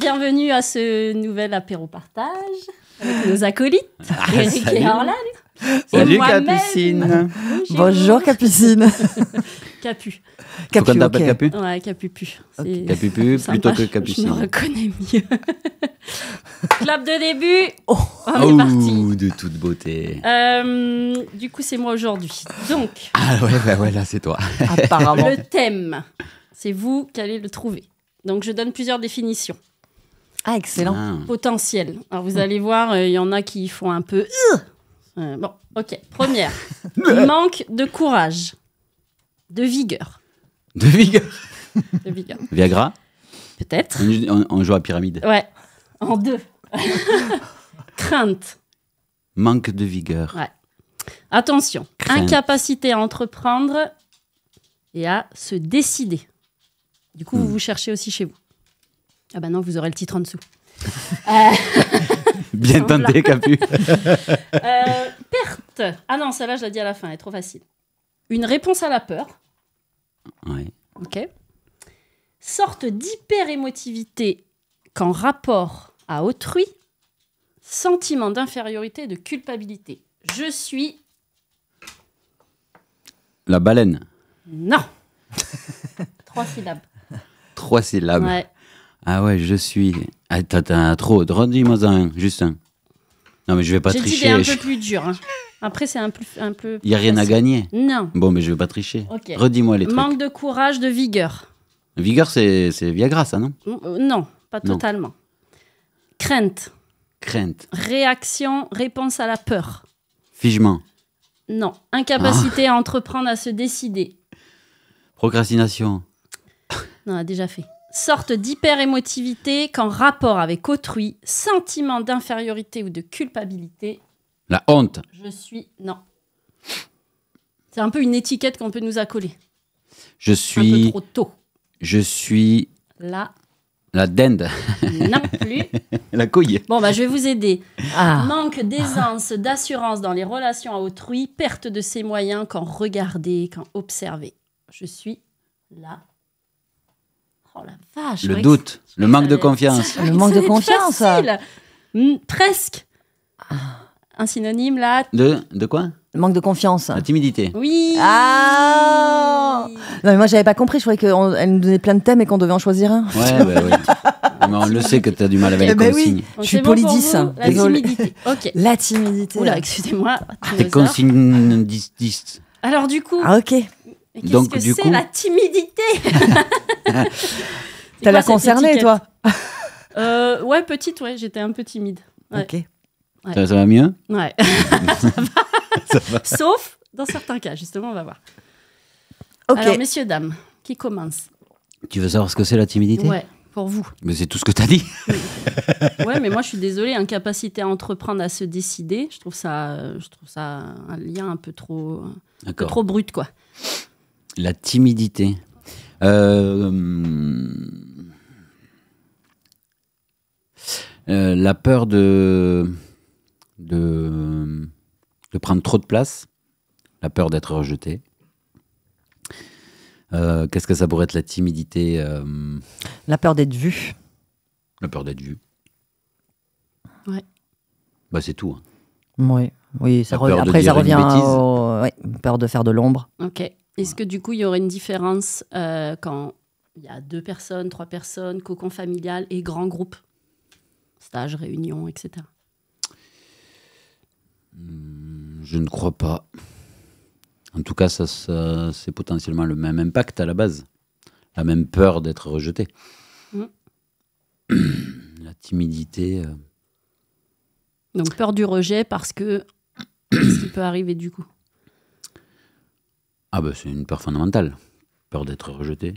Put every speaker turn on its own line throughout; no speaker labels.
Bienvenue à ce nouvel apéro partage avec nos acolytes, Eric et Orlan.
Salut Capucine.
Bonjour Capucine.
Capu.
Faut qu'on t'appelle
ok.
Capu.
Ouais, Capupu. C'est
Capupu
sympa,
plutôt que
Je me
Capucine.
reconnais mieux. Clap de début.
Oh.
On est parti.
De toute beauté.
Du coup, c'est moi aujourd'hui. Donc,
Ah ouais, là c'est toi.
Apparemment.
le thème, c'est vous qui allez le trouver. Donc, je donne plusieurs définitions
Ah, excellent.
Ah.
potentielles. Alors, vous allez voir, il y en a qui font un peu... bon, ok. Première. Manque de courage. De vigueur.
De vigueur.
De vigueur.
Viagra.
Peut-être.
On joue à pyramide.
Ouais. En deux. Crainte.
Manque de vigueur.
Ouais. Attention.
Crainte.
Incapacité à entreprendre et à se décider. Du coup, vous cherchez aussi chez vous. Ah bah non, vous aurez le titre en dessous.
Bien tenté, Capu.
Perte. Ah non, celle-là, je l'ai dit à la fin, elle est trop facile. Une réponse à la peur.
Ouais.
Ok. Sorte d'hyper-émotivité qu'en rapport à autrui. Sentiment d'infériorité et de culpabilité. Je suis...
La baleine.
Non. 3 syllabes.
3 syllabes.
Ouais.
Ah ouais, je suis. Ah, t'as trop. Redis-moi un, juste un. Non, mais je vais pas
J'ai dit des
tricher.
un peu plus dur. Hein. Après, c'est un peu...
Il n'y a rien à
facile.
gagner.
Non.
Bon, mais je vais pas tricher.
Ok.
Redis-moi les trucs.
Manque de courage, de vigueur.
Vigueur, c'est Viagra, ça, non?
Non, pas
Non.
totalement. Crainte.
Crainte.
Réaction, réponse à la peur.
Figement.
Non. Incapacité à entreprendre, à se décider.
Procrastination.
Non, on a déjà fait. Sorte d'hyper-émotivité qu'en rapport avec autrui, sentiment d'infériorité ou de culpabilité.
La honte.
Je suis... Non. C'est un peu une étiquette qu'on peut nous accoler.
Je
Un peu
suis.
trop tôt.
Je suis.
Là,
La dinde.
non plus.
La couille.
Bon, bah, je vais vous aider.
Ah.
Manque d'aisance, d'assurance dans les relations à autrui, perte de ses moyens quand regarder, quand observer. Je suis là. Oh la vache.
Le
ouais,
doute. Le manque de
ça-
confiance.
ça-
Le manque
ça
de
va être
confiance.
facile. Presque. Un synonyme là.
De quoi?
Le manque de confiance.
La timidité.
Oui.
Ah. Non, mais moi, j'avais pas compris. Je croyais qu'elle nous donnait plein de thèmes et qu'on devait en choisir un.
Ouais, bah oui. Mais on le sait que t'as du mal avec
Eh
les
ben
consignes.
oui.
Donc,
Je suis
c'est bon pour
polydis.
vous, La
Désolée.
timidité. Ok.
La timidité.
Oula, excusez-moi.
Tes consignes 10.
Alors du coup,
Ah, ok.
mais qu'est-ce
Donc,
que
du
c'est
coup-
la timidité?
T'as l'air concernée, toi.
Ouais, petite, ouais, j'étais un peu timide. Ouais.
Ok.
Ouais.
Ça va mieux?
Ouais. Sauf dans certains cas, justement, on va voir.
Ok.
Alors, messieurs, dames, qui commence?
Tu veux savoir ce que c'est la timidité?
Ouais, pour vous.
Mais c'est tout ce que t'as dit.
Ouais, mais moi, je suis désolée, incapacité à entreprendre, à se décider, je trouve ça un lien un peu trop
D'accord.
brut, quoi.
La timidité. La peur de prendre trop de place. La peur d'être rejeté. Qu'est-ce que ça pourrait être la timidité?
La peur d'être vue.
La peur d'être vu.
Ouais.
Bah, c'est tout. Hein.
Oui. Oui, ça
La peur de
après, ça
dire une
revient
bêtise.
ouais, peur de faire de l'ombre.
Ok. Est-ce que du coup, il y aurait une différence quand il y a 2 personnes, 3 personnes, cocon familial et grand groupe? Stage, réunion, etc.
Je ne crois pas. En tout cas, ça, c'est potentiellement le même impact à la base. La même peur d'être rejeté.
Mm.
La timidité.
Donc, peur du rejet parce que qu'est-ce qui peut arriver du coup?
Ah ben, c'est une peur fondamentale. Peur d'être rejeté.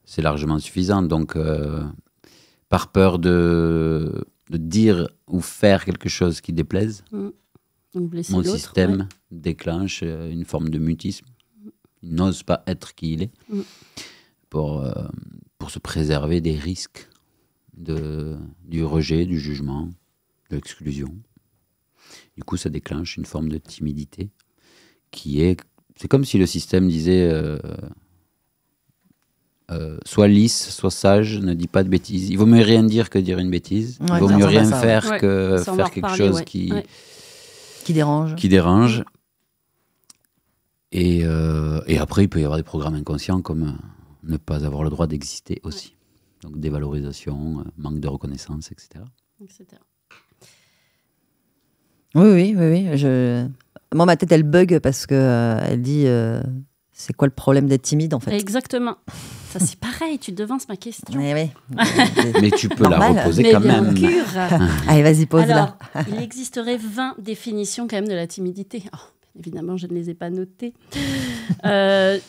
C'est largement suffisant. Donc, par peur de dire ou faire quelque chose qui déplaise,
Donc, blesser
mon
l'autre,
système
ouais.
déclenche une forme de mutisme. Il n'ose pas être qui il est
Mm.
pour se préserver des risques du rejet, du jugement, de l'exclusion. Du coup, ça déclenche une forme de timidité qui est... C'est comme si le système disait sois lisse, sois sage, ne dis pas de bêtises. Il vaut mieux rien dire que dire une bêtise. Il
Ouais,
vaut
ça
mieux
ressemble à
rien
ça,
faire
ouais.
que
Ça, on va
faire quelque
reparler,
chose
ouais.
qui,
Ouais.
Qui dérange.
qui dérange. Et après, il peut y avoir des programmes inconscients comme ne pas avoir le droit d'exister aussi. Donc dévalorisation, manque de reconnaissance, etc.
Etc.
Oui. Moi, ma tête, elle bug parce que elle dit c'est quoi le problème d'être timide, en fait.
Exactement. Ça, c'est pareil, tu devances ma question.
Oui.
Mais tu peux
Normal.
la reposer
Mais
quand
bien
même.
sûr.
Allez, vas-y, pose-la.
Alors, il existerait 20 définitions quand même de la timidité. Oh, évidemment, je ne les ai pas notées.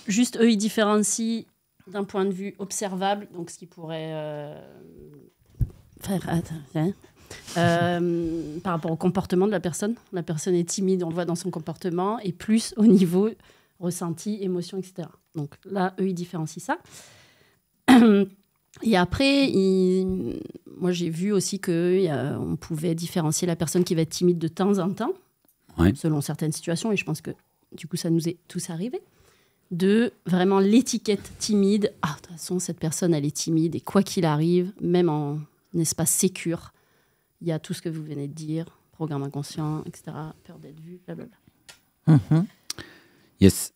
Juste, eux, ils différencient d'un point de vue observable, donc ce qui pourrait faire... par rapport au comportement de la personne. La personne est timide, on le voit dans son comportement, et plus au niveau ressenti, émotion, etc. Donc là, eux, ils différencient ça. Et après, moi, j'ai vu aussi qu'on pouvait différencier la personne qui va être timide de temps en temps,
Ouais.
selon certaines situations, et je pense que du coup, ça nous est tous arrivé, de vraiment l'étiquette timide. Ah, de toute façon, cette personne, elle est timide, et quoi qu'il arrive, même en espace sécure, il y a tout ce que vous venez de dire, programme inconscient, etc., peur d'être vu, blablabla.
Mhm.
Yes.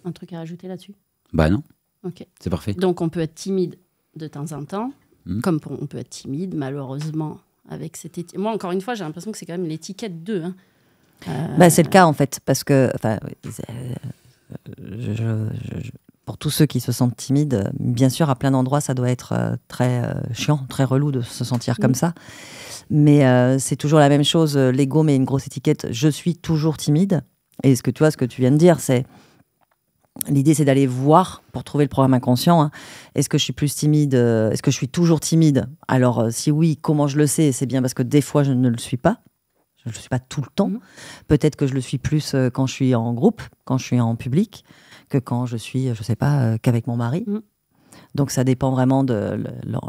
Un truc à rajouter là-dessus?
Bah non,
Ok.
c'est parfait.
Donc, on peut être timide de temps en temps,
Mhm.
comme on peut être timide, malheureusement, avec cette étiquette. Moi, encore une fois, j'ai l'impression que c'est quand même l'étiquette 2. Hein.
Bah, c'est le cas, en fait, parce que pour tous ceux qui se sentent timides, bien sûr, à plein d'endroits, ça doit être très chiant, très relou de se sentir comme ça. Mais c'est toujours la même chose. L'ego met une grosse étiquette. Je suis toujours timide. Et ce que tu viens de dire, c'est l'idée, c'est d'aller voir pour trouver le programme inconscient. Hein. Est-ce que je suis plus timide Est-ce que je suis toujours timide? Alors, si oui, comment je le sais? C'est bien parce que des fois, je ne le suis pas. Je ne le suis pas tout le temps. Peut-être que je le suis plus quand je suis en groupe, quand je suis en public, que quand je suis, je ne sais pas, qu'avec mon mari. Donc, ça dépend vraiment de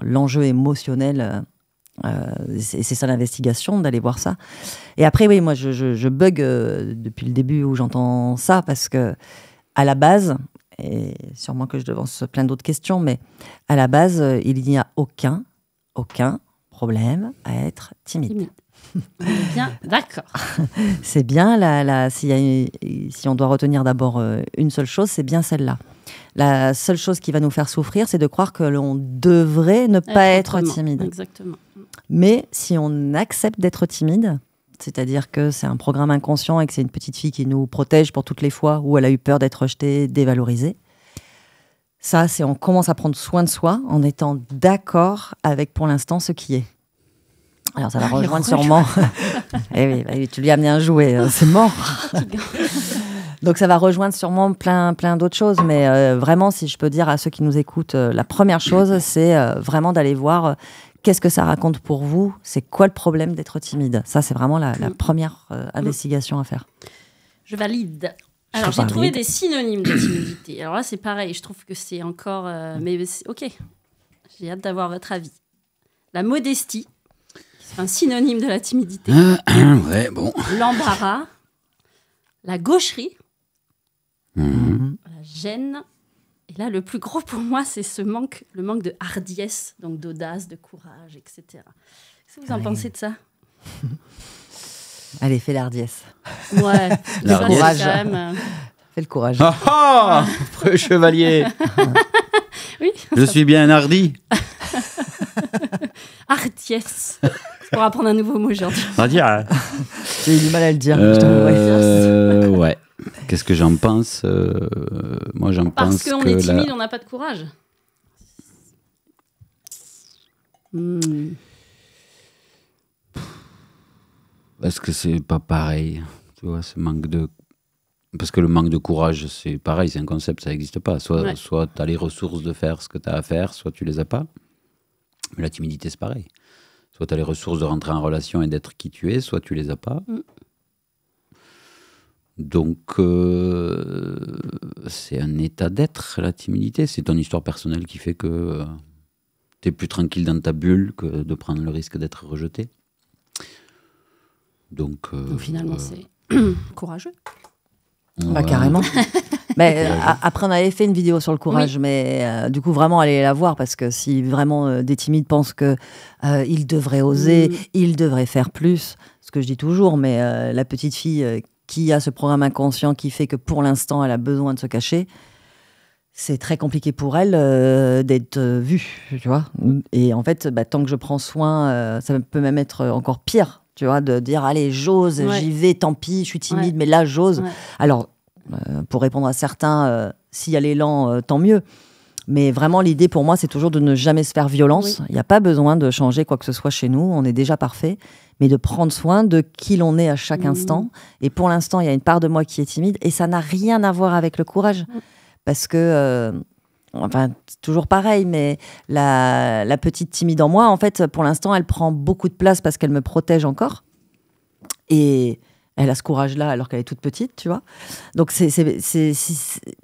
l'enjeu émotionnel. C'est ça l'investigation, d'aller voir ça. Et après, oui, moi, je bug depuis le début où j'entends ça, parce que à la base, et sûrement que je devance plein d'autres questions, mais à la base, il n'y a aucun problème à être timide.
On est bien d'accord.
C'est bien, si on doit retenir d'abord une seule chose, c'est bien celle-là. La seule chose qui va nous faire souffrir, c'est de croire que l'on devrait ne pas être timide.
Exactement.
Mais si on accepte d'être timide, c'est-à-dire que c'est un programme inconscient et que c'est une petite fille qui nous protège pour toutes les fois où elle a eu peur d'être rejetée, dévalorisée, ça, c'est on commence à prendre soin de soi en étant d'accord avec, pour l'instant, ce qui est. Alors, ça va rejoindre sûrement... Eh oui, tu lui as amené un jouet, c'est mort. Donc, ça va rejoindre sûrement plein d'autres choses. Mais vraiment, si je peux dire à ceux qui nous écoutent, la première chose, c'est vraiment d'aller voir qu'est-ce que ça raconte pour vous. C'est quoi le problème d'être timide? Ça, c'est vraiment la première investigation à faire.
Je valide. Alors, j'ai trouvé des synonymes de timidité. Alors là, c'est pareil. Je trouve que c'est encore... mais ok. J'ai hâte d'avoir votre avis. La modestie. C'est un synonyme de la timidité.
Ouais, bon.
L'embarras, la gaucherie,
Mhm.
la gêne. Et là, le plus gros pour moi, c'est le manque de hardiesse, donc d'audace, de courage, etc. Qu'est-ce que vous en pensez de ça?
Allez, fais l'ardiesse.
Ouais,
L'ardiesse.
Courage.
quand même,
Fais le courage.
Ah ah, preux chevalier.
Oui,
Je suis bien hardi.
hardiesse. C'est pour apprendre un nouveau mot aujourd'hui.
J'ai eu du mal à le dire. je t'avoue, ouais.
Ouais. Qu'est-ce que j'en pense? Moi, j'en
Parce
pense
qu'on
que
est timide, on n'a pas de courage.
Est-ce que c'est pas pareil? Tu vois, ce manque de... Parce que le manque de courage, c'est pareil, c'est un concept, ça n'existe pas. Soit tu as les ressources de faire ce que tu as à faire, soit tu les as pas. Mais la timidité, c'est pareil. Soit tu as les ressources de rentrer en relation et d'être qui tu es, soit tu les as pas. Donc, c'est un état d'être, la timidité. C'est ton histoire personnelle qui fait que tu es plus tranquille dans ta bulle que de prendre le risque d'être rejeté. Donc
finalement, c'est courageux.
Bah, carrément. Mais après, on avait fait une vidéo sur le courage, mais du coup, vraiment, allez la voir parce que si vraiment des timides pensent que ils devraient oser, ils devraient faire plus, ce que je dis toujours, mais la petite fille qui a ce programme inconscient qui fait que pour l'instant, elle a besoin de se cacher, c'est très compliqué pour elle d'être vue, tu vois. Et en fait, tant que je prends soin, ça peut même être encore pire, tu vois, de dire, allez, j'ose, j'y vais, tant pis, je suis timide, mais là, j'ose. Ouais. Alors, pour répondre à certains, s'il y a l'élan, tant mieux. Mais vraiment, l'idée pour moi, c'est toujours de ne jamais se faire violence. Il n'y a pas besoin de changer quoi que ce soit chez nous. On est déjà parfait. Mais de prendre soin de qui l'on est à chaque instant. Et pour l'instant, il y a une part de moi qui est timide. Et ça n'a rien à voir avec le courage. Parce que, enfin, c'est toujours pareil. Mais la petite timide en moi, en fait, pour l'instant, elle prend beaucoup de place parce qu'elle me protège encore. Et elle a ce courage-là alors qu'elle est toute petite, tu vois. Donc, c'est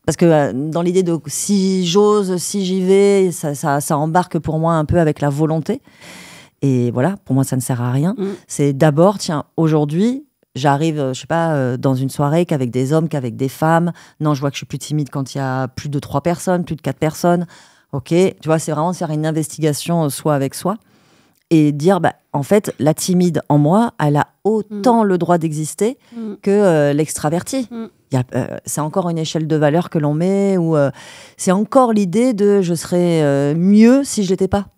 parce que dans l'idée de si j'ose, si j'y vais, ça embarque pour moi un peu avec la volonté. Et voilà, pour moi, ça ne sert à rien. C'est d'abord, tiens, aujourd'hui, j'arrive, je sais pas, dans une soirée qu'avec des hommes, qu'avec des femmes. Non, je vois que je suis plus timide quand il y a plus de 3 personnes, plus de 4 personnes. Ok, tu vois, c'est vraiment faire une investigation soi avec soi. Et dire, en fait, la timide en moi, elle a autant le droit d'exister que l'extraverti. C'est encore une échelle de valeur que l'on met, ou c'est encore l'idée de je serais mieux si je l'étais pas.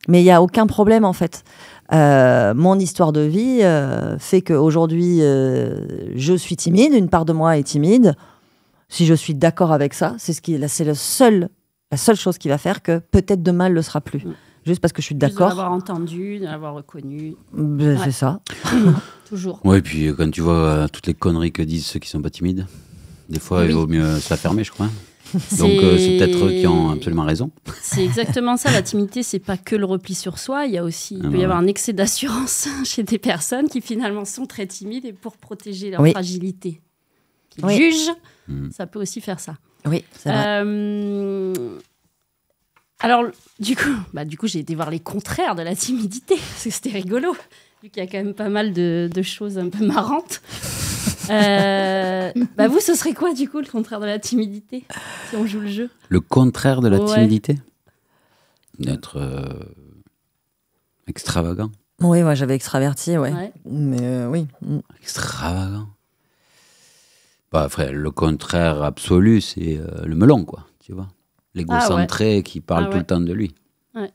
Mais il n'y a aucun problème, en fait. Mon histoire de vie fait qu'aujourd'hui, je suis timide, une part de moi est timide. Si je suis d'accord avec ça, c'est la seule chose qui va faire que peut-être demain, elle ne le sera plus. Juste parce que je suis d'accord.
De l'avoir entendu, de l'avoir reconnu.
C'est ça.
Toujours.
Oui, puis quand tu vois toutes les conneries que disent ceux qui sont pas timides, des fois, il vaut mieux se la fermer, je crois. Donc, c'est peut-être eux qui ont absolument raison.
C'est exactement ça. La timidité, c'est pas que le repli sur soi. Il peut y avoir un excès d'assurance chez des personnes qui, finalement, sont très timides et pour protéger leur fragilité, qui jugent, ça peut aussi faire ça.
Oui, c'est vrai.
Alors, du coup, j'ai été voir les contraires de la timidité, parce que c'était rigolo, vu qu'il y a quand même pas mal de choses un peu marrantes. Vous, ce serait quoi, du coup, le contraire de la timidité, si on joue le jeu ?
Le contraire de la timidité ? D'être extravagant.
Oui, moi, j'avais extraverti, ouais. Mais oui.
Extravagant. Après, le contraire absolu, c'est le melon, quoi, tu vois. L'égocentré qui parle tout le temps de lui. Ouais.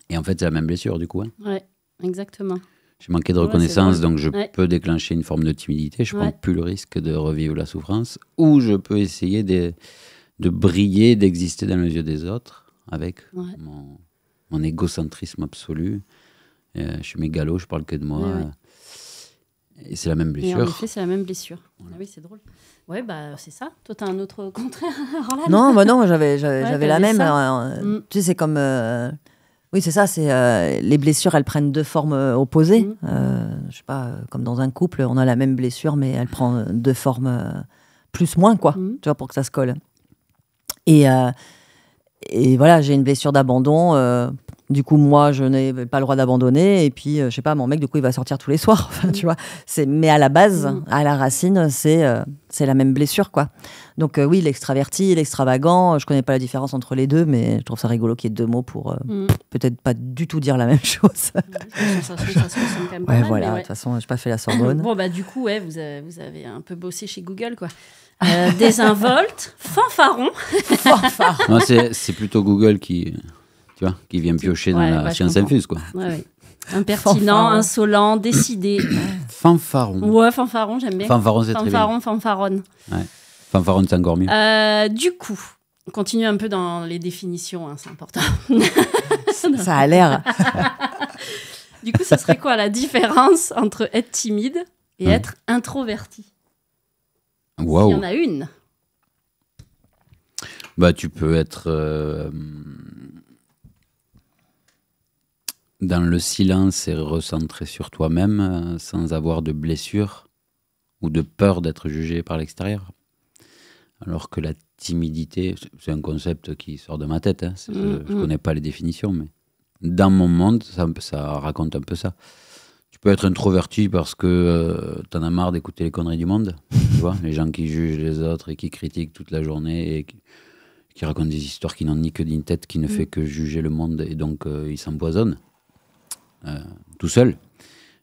Et en fait, c'est la même blessure, du coup. Hein.
Oui, exactement.
J'ai manqué de reconnaissance, donc je peux déclencher une forme de timidité. Je ne prends plus le risque de revivre la souffrance. Ou je peux essayer de briller, d'exister dans les yeux des autres avec mon égocentrisme absolu. Je suis mégalo, je ne parle que de moi. Et c'est la même blessure.
Et en effet, c'est la même blessure. Voilà. Ah oui, c'est drôle. Ouais, c'est ça. Toi, tu as un autre contraire, Roland ?
Non, j'avais la même. Tu sais, c'est comme... Oui, c'est ça. C'est les blessures, elles prennent 2 formes opposées. Je sais pas, comme dans un couple, on a la même blessure, mais elle prend 2 formes plus-moins, quoi. Tu vois, pour que ça se colle. Et voilà, j'ai une blessure d'abandon. Du coup, moi, je n'ai pas le droit d'abandonner. Et puis, je sais pas, mon mec, du coup, il va sortir tous les soirs. Enfin, tu vois. Mais à la base, à la racine, c'est la même blessure, quoi. Donc, oui, l'extraverti, l'extravagant, je connais pas la différence entre les deux, mais je trouve ça rigolo qu'il y ait 2 mots pour peut-être pas du tout dire la même chose.
Ça se ressemble quand même pas mal.
Voilà, de toute façon, j'ai pas fait la Sorbonne.
Bon, du coup, vous avez un peu bossé chez Google, quoi. Désinvolte, fanfaron.
Non, c'est plutôt Google qui vient piocher dans la science infuse, quoi.
Ouais. Impertinent, insolent, décidé.
Fanfaron.
Ouais, fanfaron, j'aime bien.
Fanfaron, c'est très bien.
Fanfaronne.
Ouais. Fanfaron, c'est encore mieux.
Du coup, on continue un peu dans les définitions, c'est important.
Ça a l'air.
Du coup, ce serait quoi la différence entre être timide et être introverti ?
Wow.
Il y en a une.
Tu peux être dans le silence et recentré sur toi-même sans avoir de blessure ou de peur d'être jugé par l'extérieur. Alors que la timidité, c'est un concept qui sort de ma tête. Hein. Je ne connais pas les définitions, mais dans mon monde, ça raconte un peu ça. Tu peux être introverti parce que t'en as marre d'écouter les conneries du monde. Tu vois, les gens qui jugent les autres et qui critiquent toute la journée et qui racontent des histoires qui n'ont ni queue ni tête, qui ne fait que juger le monde et donc ils s'empoisonnent tout seul.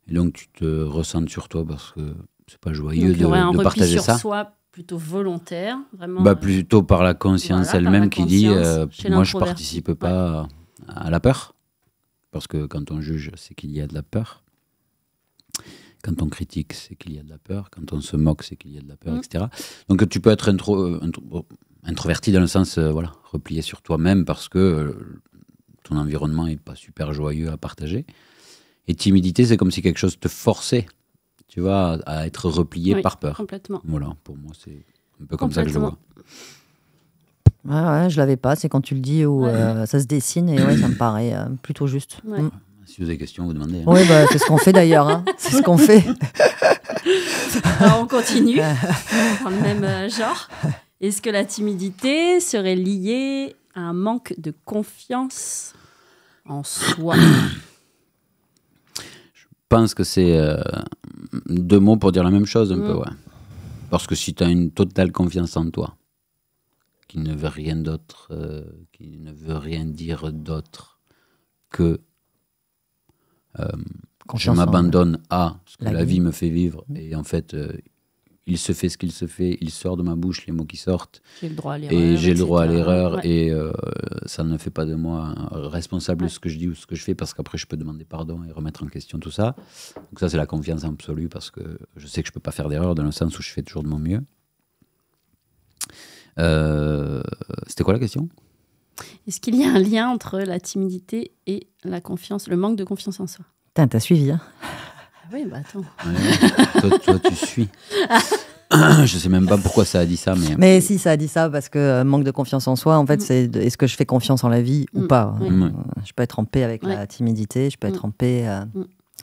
Et donc tu te ressens sur toi parce que c'est pas joyeux
Donc, il y aurait un
de
repli
partager
sur
ça.
soi plutôt volontaire, vraiment.
Bah, plutôt par la conscience
Voilà, par
elle-même
la
qui dit
conscience, chez
moi je
l'introverti.
participe pas à la peur. Parce que quand on juge, c'est qu'il y a de la peur. Quand on critique, c'est qu'il y a de la peur. Quand on se moque, c'est qu'il y a de la peur, etc. Donc tu peux être introverti dans le sens replié sur toi-même parce que ton environnement n'est pas super joyeux à partager. Et timidité, c'est comme si quelque chose te forçait, tu vois, à être replié par peur.
Complètement.
Voilà, pour moi, c'est un peu comme ça que je le vois.
Ouais, je l'avais pas. C'est quand tu le dis où ça se dessine et ça me paraît plutôt juste.
Ouais.
Si vous avez des questions, vous demandez. Hein.
Oui, bah, c'est ce qu'on fait d'ailleurs. Hein. C'est ce qu'on fait.
Alors, on continue dans le même genre. Est-ce que la timidité serait liée à un manque de confiance en soi?
Je pense que c'est 2 mots pour dire la même chose, un peu, ouais. Parce que si tu as une totale confiance en toi, qui ne veut rien d'autre, qui ne veut rien dire d'autre que je m'abandonne à ce que la vie me fait vivre, et en fait, il se fait ce qu'il se fait, il sort de ma bouche les mots qui sortent,
J'ai le droit à l'erreur.
et j'ai le droit à l'erreur,
Ouais.
et ça ne fait pas de moi responsable de ce que je dis ou ce que je fais, parce qu'après je peux demander pardon et remettre en question tout ça. Donc ça, c'est la confiance absolue, parce que je sais que je peux pas faire d'erreur dans le sens où je fais toujours de mon mieux. C'était quoi la question?
Est-ce qu'il y a un lien entre la timidité et la confiance, le manque de confiance en soi?
Putain, t'as suivi, hein.
Oui, bah attends.
Ouais, toi, tu suis. Je sais même pas pourquoi ça a dit ça, mais...
Mais si, ça a dit ça parce que manque de confiance en soi, en fait, c'est est-ce que je fais confiance en la vie ou pas. Je peux être en paix avec la timidité, je peux être en paix.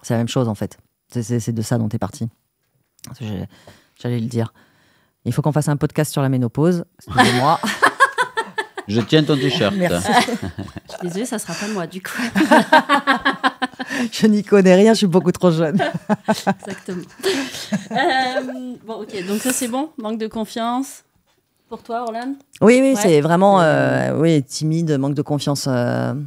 C'est la même chose, en fait. C'est de ça dont t'es parti. J'allais le dire. Il faut qu'on fasse un podcast sur la ménopause. Excusez-moi.
Je tiens ton t-shirt.
Merci.
Je suis désolée, ça sera pas moi, du coup.
Je n'y connais rien, je suis beaucoup trop jeune.
Exactement. Bon, ok, donc ça c'est bon, manque de confiance. Pour toi, Orlane?
Oui, c'est vraiment timide, manque de confiance avec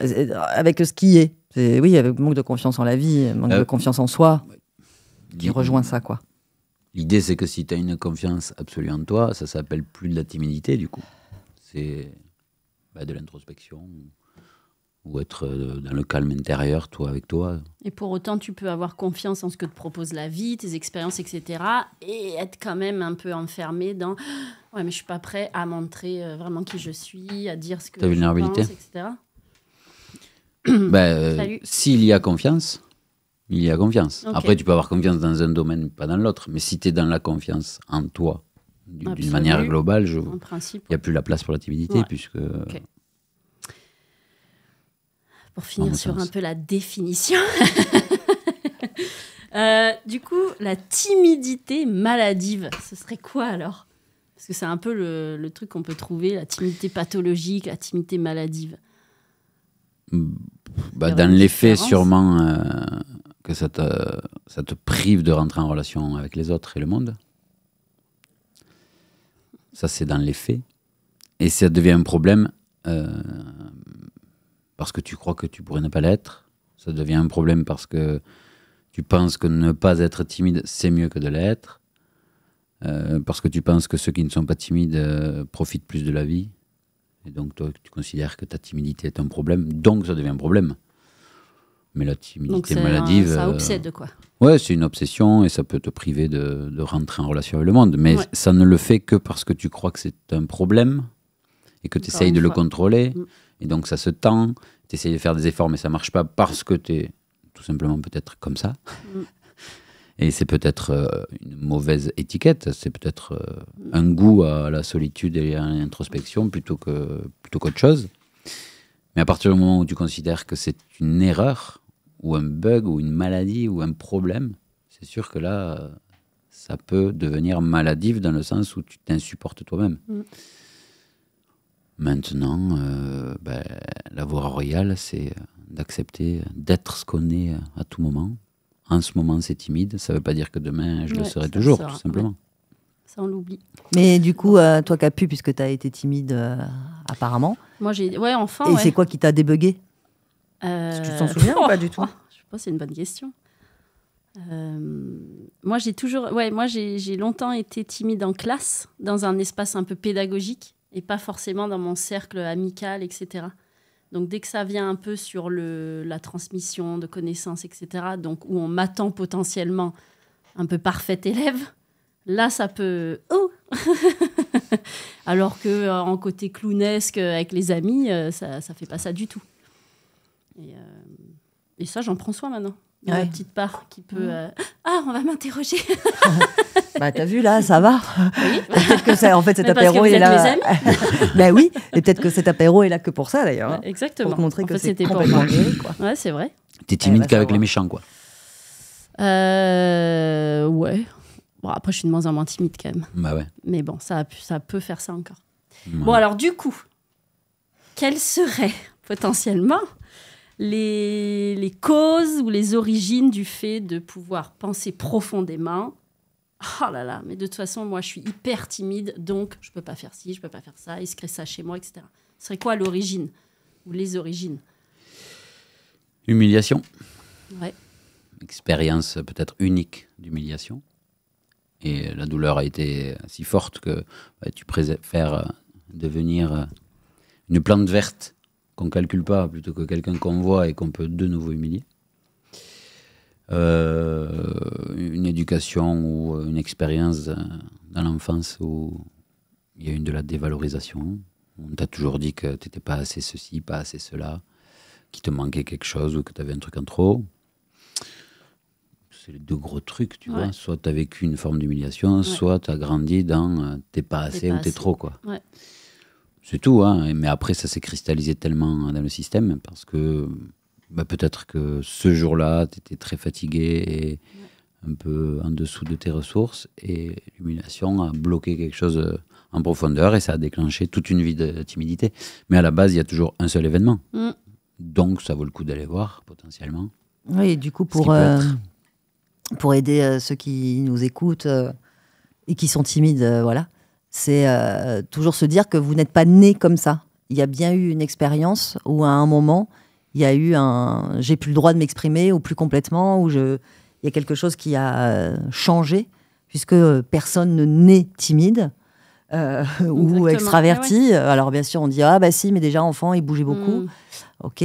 ce qui est. Oui, avec manque de confiance en la vie, manque de confiance en soi, qui rejoint ça, quoi.
L'idée, c'est que si tu as une confiance absolue en toi, ça s'appelle plus de la timidité, du coup. C'est de l'introspection, ou être dans le calme intérieur, toi avec toi.
Et pour autant, tu peux avoir confiance en ce que te propose la vie, tes expériences, etc. et être quand même un peu enfermé dans « Ouais, mais je suis pas prêt à montrer vraiment qui je suis, à dire ce que
Ta vulnérabilité.
je pense, etc. »
S'il y a confiance, il y a confiance.
Okay.
Après, tu peux avoir confiance dans un domaine, pas dans l'autre. Mais si tu es dans la confiance en toi, d'une manière globale, il n'y a plus la place pour la timidité, puisque...
Okay. Pour finir sur un peu la définition. Du coup, la timidité maladive, ce serait quoi alors? Parce que c'est un peu le truc qu'on peut trouver, la timidité pathologique, la timidité maladive.
Dans les faits, sûrement que ça te prive de rentrer en relation avec les autres et le monde. Ça, c'est dans les faits. Et ça devient un problème parce que tu crois que tu pourrais ne pas l'être. Ça devient un problème parce que tu penses que ne pas être timide, c'est mieux que de l'être. Parce que tu penses que ceux qui ne sont pas timides profitent plus de la vie. Et donc, toi, tu considères que ta timidité est un problème. Donc, ça devient un problème. Mais la timidité maladive...
ça obsède, quoi.
Ouais, c'est une obsession et ça peut te priver de rentrer en relation avec le monde. Mais ça ne le fait que parce que tu crois que c'est un problème et que tu essayes de le contrôler. Et donc, ça se tend. Tu essayes de faire des efforts, mais ça ne marche pas parce que tu es tout simplement peut-être comme ça. Et c'est peut-être une mauvaise étiquette. C'est peut-être un goût à la solitude et à l'introspection plutôt qu'autre chose. Mais à partir du moment où tu considères que c'est une erreur, ou un bug, ou une maladie, ou un problème, c'est sûr que là, ça peut devenir maladif dans le sens où tu t'insupportes toi-même. Maintenant, la voie royale, c'est d'accepter d'être ce qu'on est à tout moment, en ce moment c'est timide, ça ne veut pas dire que demain je le serai
ça
toujours,
sera,
tout simplement.
ouais. Ça, on l'oublie.
Mais du coup, toi, Capu, puisque tu as été timide apparemment,
Moi, enfant.
et c'est quoi qui t'a débugué? Tu t'en souviens ou pas du tout?
Je sais pas, c'est une bonne question. Moi, j'ai longtemps été timide en classe, dans un espace un peu pédagogique, et pas forcément dans mon cercle amical, etc. Donc, dès que ça vient un peu sur la transmission de connaissances, etc., donc où on m'attend potentiellement un peu parfaite élève, là, ça peut... Oh Alors que en côté clownesque, avec les amis, ça fait pas ça du tout. Et ça, j'en prends soin maintenant.
Ouais.
La petite part qui peut... Ah, on va m'interroger.
Bah, t'as vu, là, ça va.
Oui.
Peut-être que en fait, cet
Mais parce
apéro
que vous
est
êtes
là.
mes amis.
Ben oui, et peut-être que cet apéro est là que pour ça, d'ailleurs. Hein.
Exactement.
Pour te montrer
En
que
fait,
c'est
c'était pour
complètement
moi.
guéri, quoi.
Ouais, c'est vrai.
T'es timide
bah,
qu'avec
ça
les
va.
méchants, quoi.
Ouais. Bon, après, je suis de moins en moins timide quand même.
Bah ouais.
Mais bon, ça peut faire ça encore.
Ouais.
Bon, alors du coup, quelles seraient potentiellement les causes ou les origines du fait de pouvoir penser profondément? Oh là là, mais de toute façon, moi, je suis hyper timide, donc je peux pas faire ci, je peux pas faire ça, il se crée ça chez moi, etc. Ce serait quoi l'origine ou les origines?
Humiliation.
Ouais.
Expérience peut-être unique d'humiliation. Et la douleur a été si forte que tu préfères devenir une plante verte qu'on ne calcule pas plutôt que quelqu'un qu'on voit et qu'on peut de nouveau humilier. Une éducation ou une expérience dans l'enfance où il y a eu de la dévalorisation. On t'a toujours dit que tu n'étais pas assez ceci, pas assez cela, qu'il te manquait quelque chose ou que tu avais un truc en trop. C'est les deux gros trucs, tu vois. Soit tu as vécu une forme d'humiliation, soit tu as grandi dans t'es pas assez ou t'es trop, quoi.
Ouais.
C'est tout, hein. Mais après, ça s'est cristallisé tellement dans le système parce que peut-être que ce jour-là, tu étais très fatigué et un peu en dessous de tes ressources et l'humiliation a bloqué quelque chose en profondeur et ça a déclenché toute une vie de timidité. Mais à la base, il y a toujours un seul événement. Donc, ça vaut le coup d'aller voir, potentiellement.
Oui, et du coup, pour aider ceux qui nous écoutent et qui sont timides, voilà, c'est toujours se dire que vous n'êtes pas né comme ça. Il y a bien eu une expérience où à un moment, il y a eu j'ai plus le droit de m'exprimer ou plus complètement, il y a quelque chose qui a changé, puisque personne ne naît timide ou extraverti. Alors bien sûr, on dit « Ah bah si, mais déjà enfant, il bougeait beaucoup. » Ok.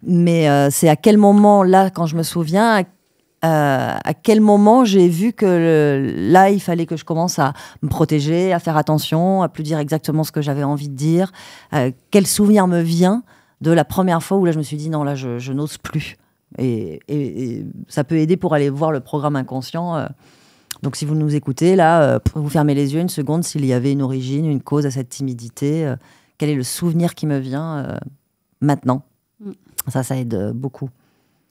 Mais c'est à quel moment, là, quand je me souviens, à quel moment j'ai vu que là, il fallait que je commence à me protéger, à faire attention, à plus dire exactement ce que j'avais envie de dire. Quel souvenir me vient de la première fois où là, je me suis dit, non, là, je n'ose plus. Et ça peut aider pour aller voir le programme inconscient. Donc, si vous nous écoutez, là, vous fermez les yeux une seconde s'il y avait une origine, une cause à cette timidité. Quel est le souvenir qui me vient maintenant? Ça aide beaucoup.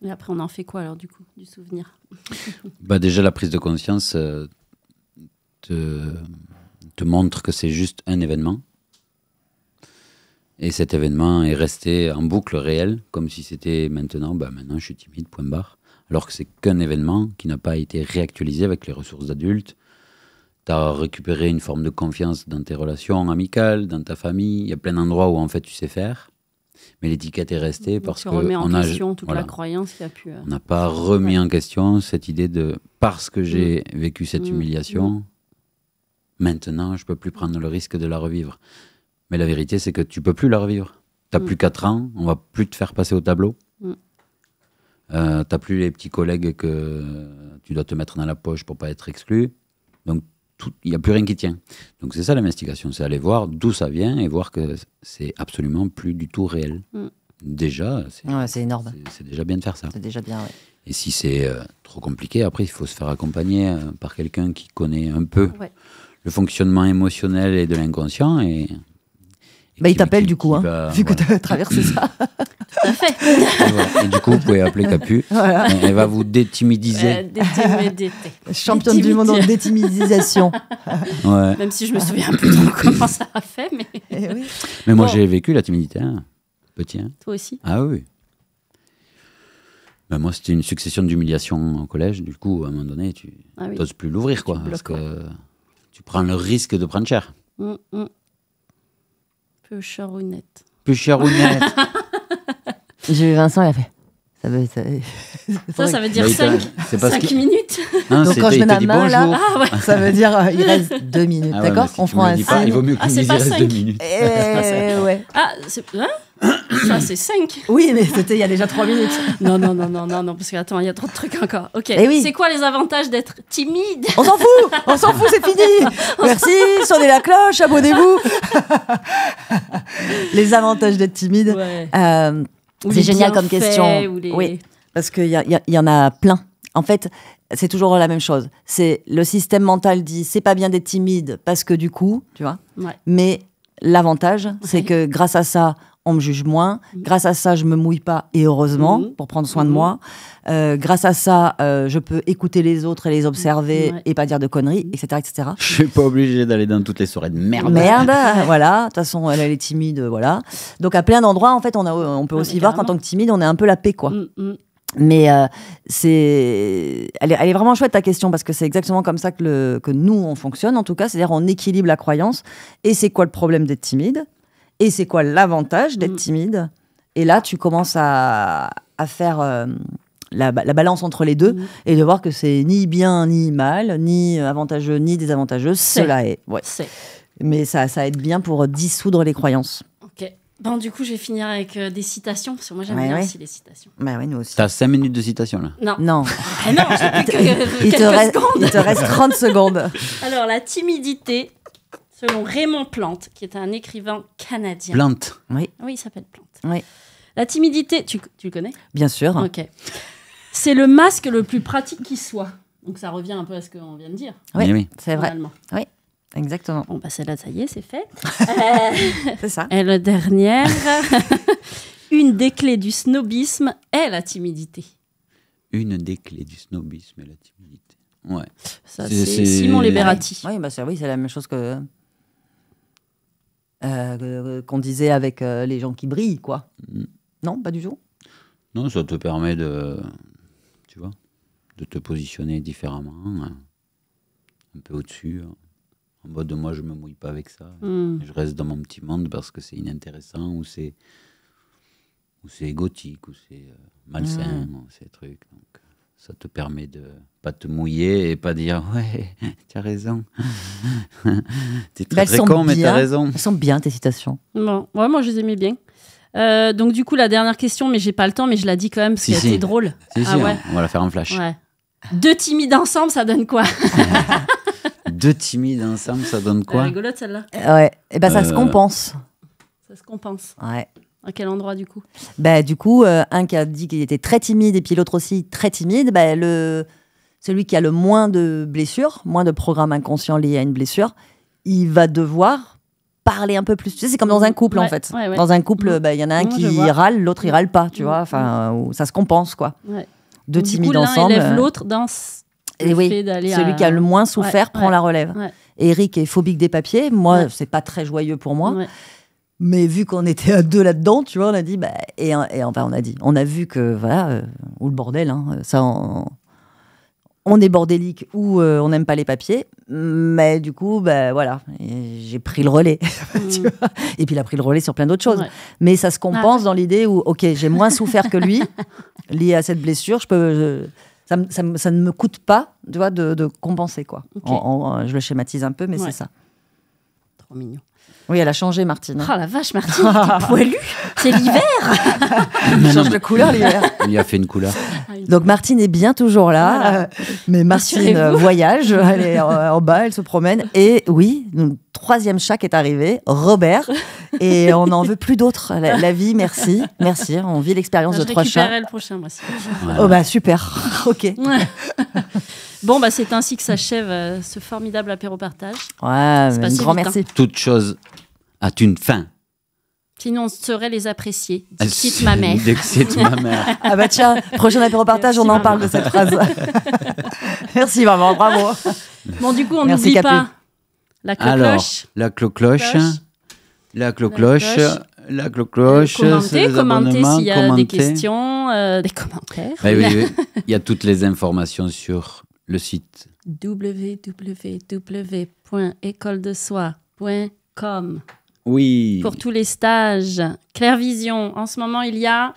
Et après, on en fait quoi, alors, du coup, du souvenir?
Déjà, la prise de conscience te montre que c'est juste un événement. Et cet événement est resté en boucle réelle, comme si c'était maintenant, maintenant je suis timide, point barre. Alors que c'est qu'un événement qui n'a pas été réactualisé avec les ressources d'adultes. Tu as récupéré une forme de confiance dans tes relations amicales, dans ta famille. Il y a plein d'endroits où en fait tu sais faire. Mais l'étiquette est restée parce qu'on
remets en question toute la croyance qu'il y a pu...
On n'a pas remis en question cette idée de parce que j'ai vécu cette humiliation, maintenant je peux plus prendre le risque de la revivre. Mais la vérité, c'est que tu peux plus la revivre. Tu n'as plus 4 ans, on va plus te faire passer au tableau. Tu n'as plus les petits collègues que tu dois te mettre dans la poche pour pas être exclu. Donc, il n'y a plus rien qui tient. Donc, c'est ça l'investigation, c'est aller voir d'où ça vient et voir que c'est absolument plus du tout réel. Déjà,
c'est énorme.
C'est déjà bien de faire ça.
C'est déjà bien, oui.
Et si c'est trop compliqué, après, il faut se faire accompagner par quelqu'un qui connaît un peu le fonctionnement émotionnel et de l'inconscient.
Il t'appelle du coup, vu que tu as traversé ça.
Tout à fait.
Et du coup, vous pouvez appeler Capu. Voilà. Elle va vous détimidiser.
Championne du monde en détimidisation.
Ouais.
Même si je me souviens plus trop comment ça a fait.
Mais moi, j'ai vécu la timidité. Petit.
Toi aussi?
Ah oui. Ben, moi, c'était une succession d'humiliations au collège. Du coup, à un moment donné, tu n'oses plus l'ouvrir, quoi. Parce que tu prends le risque de prendre cher.
Peu charounette.
Plus charounette.
J'ai vu Vincent, il a fait. Ça
veut dire
Bah,
5 minutes.
Non,
Donc quand je mets ma main là,
bonjour.
ça veut dire il reste 2 minutes,
Ah ouais,
d'accord?
mais si
On
tu
prend
me le
un
dis pas,
signe.
il vaut mieux que tu me
c'est
dises
pas
il reste
5.
2 minutes.
Ouais.
Ah, ça c'est 5.
Oui, mais c'était il y a déjà 3 minutes.
Non, parce que attends, il y a trop de trucs encore. Ok,
Eh oui.
c'est quoi les avantages d'être timide?
On s'en fout, c'est fini. Merci, sonnez la cloche, abonnez-vous. Les avantages d'être timide.
Ouais.
C'est génial comme question. Oui, parce qu'il y en a plein. En fait, c'est toujours la même chose. C'est le système mental dit c'est pas bien d'être timide parce que du coup, tu vois.
Ouais.
Mais l'avantage, c'est que grâce à ça, on me juge moins. Grâce à ça, je me mouille pas et heureusement pour prendre soin de moi. Grâce à ça, je peux écouter les autres et les observer et pas dire de conneries, etc., etc.
Je suis pas obligé d'aller dans toutes les soirées de merde.
Voilà. De toute façon, elle est timide, voilà. Donc à plein d'endroits, en fait, on peut aussi voir qu'en tant que timide, on est un peu la paix, quoi. Mais elle est vraiment chouette ta question parce que c'est exactement comme ça que nous on fonctionne en tout cas, c'est-à-dire on équilibre la croyance. Et c'est quoi le problème d'être timide? Et c'est quoi l'avantage d'être timide? Et là tu commences à faire la balance entre les deux et de voir que c'est ni bien ni mal, ni avantageux ni désavantageux. Cela est. Ouais. Mais ça aide bien pour dissoudre les croyances.
Ok. Bon, du coup, je vais finir avec des citations, parce que moi, j'aime bien aussi les citations.
Bah oui, nous aussi.
T'as 5 minutes de citation, là.
Non. Ah non, j'ai plus que quelques secondes.
Il te reste 30 secondes.
Alors, la timidité, selon Raymond Plante, qui est un écrivain canadien.
Plante.
Oui, il s'appelle Plante.
Oui.
La timidité, tu le connais?
Bien sûr.
Ok. C'est le masque le plus pratique qui soit. Donc, ça revient un peu à ce qu'on vient de dire.
Oui, c'est vrai.
Finalement.
Oui. Exactement.
Bon, bah celle-là, ça y est, c'est fait.
C'est ça.
Et la dernière, une des clés du snobisme est la timidité.
Une des clés du snobisme est la timidité. Ouais.
Ça, c'est Simon Liberati.
Oui, bah c'est la même chose qu'on disait avec les gens qui brillent, quoi. Non, pas du tout.
Non, ça te permet de te positionner différemment, un peu au-dessus. En mode de moi, je me mouille pas avec ça. Je reste dans mon petit monde parce que c'est inintéressant ou c'est égotique ou c'est malsain, ces trucs. Donc, ça te permet de pas te mouiller et pas dire ouais, tu as raison. T'es très con, mais t'as raison.
Elles sont bien tes citations.
Bon, ouais, moi je les aimais bien. Donc du coup, la dernière question, mais j'ai pas le temps, mais je la dis quand même parce qu'elle était drôle.
Si, on va la faire en flash.
Ouais. 2 timides ensemble, ça donne quoi?
2 timides ensemble, ça donne quoi?
Rigolote celle-là.
Ouais, et ben ça se compense.
Ça se compense.
Ouais.
À quel endroit du coup?
Du coup, un qui a dit qu'il était très timide et puis l'autre aussi très timide, celui qui a le moins de blessures, moins de programmes inconscients liés à une blessure, il va devoir parler un peu plus. Tu sais, c'est comme dans un couple en fait.
Ouais.
Dans un couple, il y en a un qui râle, l'autre il râle pas, tu vois. Enfin, ça se compense quoi.
Ouais.
2
Donc,
timides
du coup,
ensemble.
L'un élève l'autre dans
et oui, celui qui a le moins souffert prend la relève. Ouais. Eric est phobique des papiers. Moi, c'est pas très joyeux pour moi. Ouais. Mais vu qu'on était à 2 là-dedans, tu vois, on a dit, on a vu que, voilà, ou le bordel, ça, on est bordélique ou on n'aime pas les papiers. Mais du coup, voilà, j'ai pris le relais. Tu vois, et puis il a pris le relais sur plein d'autres choses. Ouais. Mais ça se compense dans l'idée où, ok, j'ai moins souffert que lui, lié à cette blessure, ça ne me coûte pas, tu vois, de compenser, quoi. Okay. Je le schématise un peu, mais c'est ça.
Trop mignon.
Oui, elle a changé, Martine.
Oh la vache, Martine, t'es poilue. C'est l'hiver.
Change de couleur, l'hiver.
Il a fait une couleur.
Donc, Martine est bien toujours là. Voilà. Mais Martine voyage. Elle est en bas, elle se promène. Et oui, le 3e chat qui est arrivé, Robert. Et on n'en veut plus d'autres. La vie, merci. Merci. On vit l'expérience de 3 chats.
Je récupérerai le prochain, moi.
Oh, super. OK.
Bon, c'est ainsi que s'achève ce formidable apéro-partage.
Ouais, un grand merci.
Toute chose a une fin.
Sinon, on saurait les apprécier. Dixit ma mère.
Dixit ma mère.
Ah bah tiens, prochain apéro-partage, on en parle de cette phrase. Merci maman, bravo.
Bon, du coup, on n'oublie pas la cloche.
Alors, la cloche. La cloche. La cloche, c'est les
Commentez
abonnements,
s'il y a des
commentez.
questions, des commentaires.
Oui, oui, oui. Il y a toutes les informations sur le site.
www.écoledesoi.com
Oui.
pour tous les stages. Claire Vision, en ce moment, il y a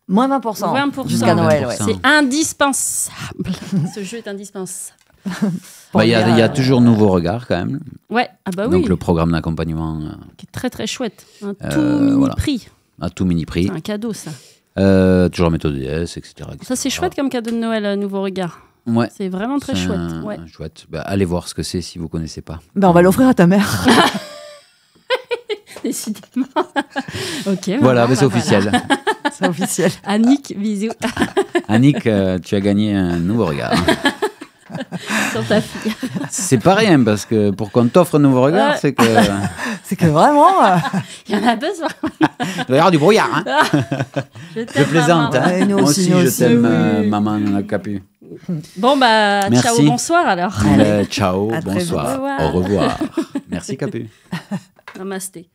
Moins 20%.
20%.
Jusqu'à Noël, ouais.
20%.
C'est indispensable. Ce jeu est indispensable.
Il y a toujours Nouveau Regard quand même.
Ouais, ah bah oui,
Donc le programme d'accompagnement
qui est très très chouette. Un tout
voilà.
mini prix.
à tout mini prix.
C'est un cadeau ça.
Toujours méthode DS, etc.,
Ça c'est chouette comme cadeau de Noël, Nouveau Regard.
Ouais.
C'est vraiment très
C'est
chouette.
un-
Ouais.
un chouette. Bah, allez voir ce que c'est si vous connaissez pas.
Ben, on va l'offrir à ta mère.
Décidément. Ok.
Voilà, mais c'est
bah,
officiel.
C'est officiel.
Annick, bisous
Annick, tu as gagné un Nouveau Regard.
sur ta fille.
C'est pas rien parce que pour qu'on t'offre un Nouveau Regard,
Ouais.
c'est que
C'est que vraiment.
Il y en a besoin.
il doit y avoir du brouillard. Hein.
Je
Je
t'aime,
plaisante.
maman.
Hein.
Ouais, nous
Moi
aussi,
aussi,
nous
je
aussi.
t'aime,
Oui.
maman la Capu.
Bon bah
Merci.
ciao, bonsoir alors.
Ciao,
À très vite.
bonsoir,
Au revoir.
au revoir. Merci Capu.
Namasté.